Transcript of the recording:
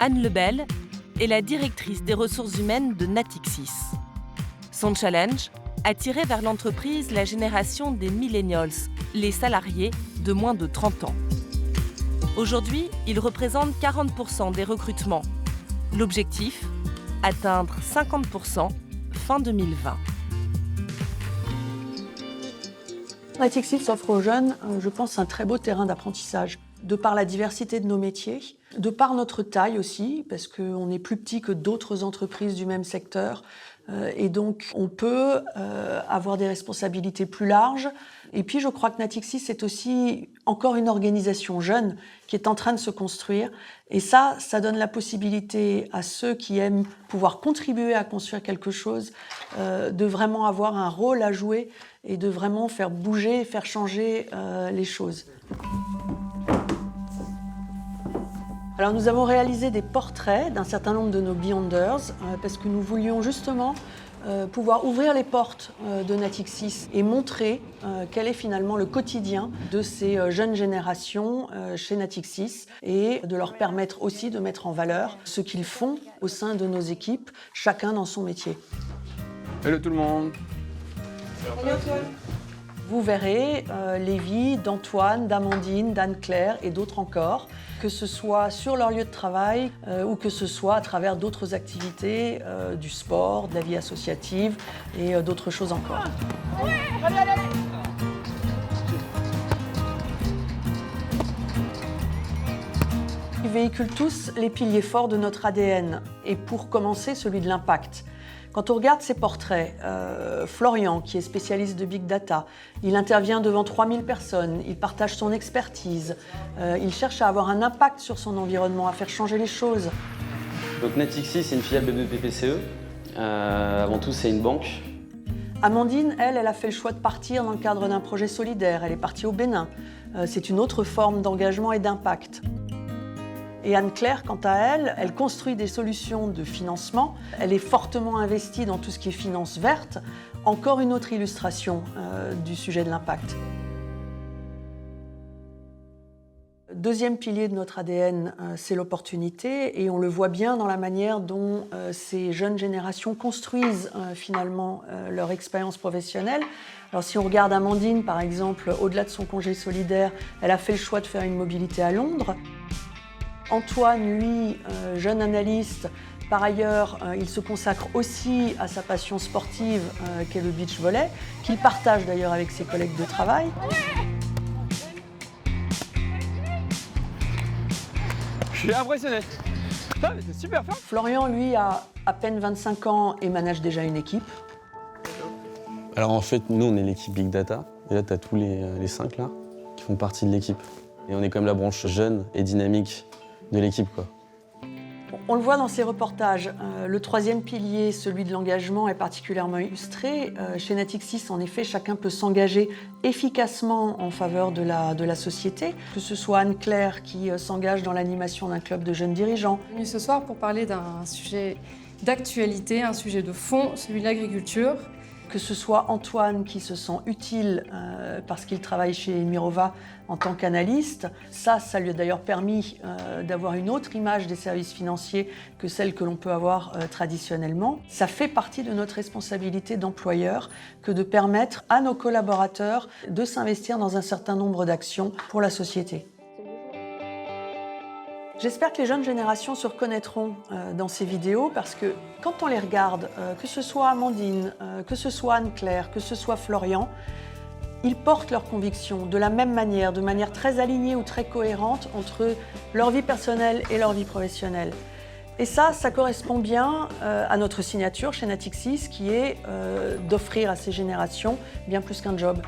Anne Lebel est la directrice des ressources humaines de Natixis. Son challenge, attirer vers l'entreprise la génération des millennials, les salariés de moins de 30 ans. Aujourd'hui, ils représentent 40% des recrutements. L'objectif, atteindre 50% fin 2020. Natixis offre aux jeunes, je pense, un très beau terrain d'apprentissage. De par la diversité de nos métiers, de par notre taille aussi, parce qu'on est plus petit que d'autres entreprises du même secteur, et donc on peut avoir des responsabilités plus larges. Et puis je crois que Natixis est aussi encore une organisation jeune qui est en train de se construire. Et ça donne la possibilité à ceux qui aiment pouvoir contribuer à construire quelque chose, de vraiment avoir un rôle à jouer et de vraiment faire bouger, faire changer les choses. Alors nous avons réalisé des portraits d'un certain nombre de nos Beyonders parce que nous voulions justement pouvoir ouvrir les portes de Natixis et montrer quel est finalement le quotidien de ces jeunes générations chez Natixis et de leur permettre aussi de mettre en valeur ce qu'ils font au sein de nos équipes, chacun dans son métier. Hello tout le monde. Salut Antoine. Vous verrez les vies d'Antoine, d'Amandine, d'Anne-Claire et d'autres encore, que ce soit sur leur lieu de travail ou que ce soit à travers d'autres activités, du sport, de la vie associative et d'autres choses encore. Ouais, allez, allez, allez. Ils véhiculent tous les piliers forts de notre ADN et pour commencer celui de l'impact. Quand on regarde ces portraits, Florian, qui est spécialiste de Big Data, il intervient devant 3000 personnes, il partage son expertise, il cherche à avoir un impact sur son environnement, à faire changer les choses. Donc Natixis, c'est une filiale de BPCE. Avant tout, c'est une banque. Amandine, elle a fait le choix de partir dans le cadre d'un projet solidaire. Elle est partie au Bénin. C'est une autre forme d'engagement et d'impact. Et Anne-Claire, quant à elle, elle construit des solutions de financement. Elle est fortement investie dans tout ce qui est finance verte. Encore une autre illustration du sujet de l'impact. Deuxième pilier de notre ADN, c'est l'opportunité. Et on le voit bien dans la manière dont ces jeunes générations construisent finalement leur expérience professionnelle. Alors si on regarde Amandine, par exemple, au-delà de son congé solidaire, elle a fait le choix de faire une mobilité à Londres. Antoine, lui, jeune analyste, par ailleurs, il se consacre aussi à sa passion sportive qu'est le beach volley, qu'il partage d'ailleurs avec ses collègues de travail. Je suis impressionné. Putain, mais c'est super fort. Florian, lui, a à peine 25 ans et manage déjà une équipe. Alors en fait, nous, on est l'équipe Big Data. Et là, tu as tous les 5 là, qui font partie de l'équipe. Et on est comme la branche jeune et dynamique de l'équipe, quoi. On le voit dans ces reportages. Le troisième pilier, celui de l'engagement, est particulièrement illustré. Chez Natixis, en effet, chacun peut s'engager efficacement en faveur de la société. Que ce soit Anne-Claire qui s'engage dans l'animation d'un club de jeunes dirigeants. Je suis venue ce soir pour parler d'un sujet d'actualité, un sujet de fond, celui de l'agriculture. Que ce soit Antoine qui se sent utile parce qu'il travaille chez Mirova en tant qu'analyste. Ça lui a d'ailleurs permis d'avoir une autre image des services financiers que celle que l'on peut avoir traditionnellement. Ça fait partie de notre responsabilité d'employeur que de permettre à nos collaborateurs de s'investir dans un certain nombre d'actions pour la société. J'espère que les jeunes générations se reconnaîtront dans ces vidéos parce que quand on les regarde, que ce soit Amandine, que ce soit Anne-Claire, que ce soit Florian, ils portent leurs convictions de la même manière, de manière très alignée ou très cohérente entre leur vie personnelle et leur vie professionnelle. Et ça correspond bien à notre signature chez Natixis qui est d'offrir à ces générations bien plus qu'un job.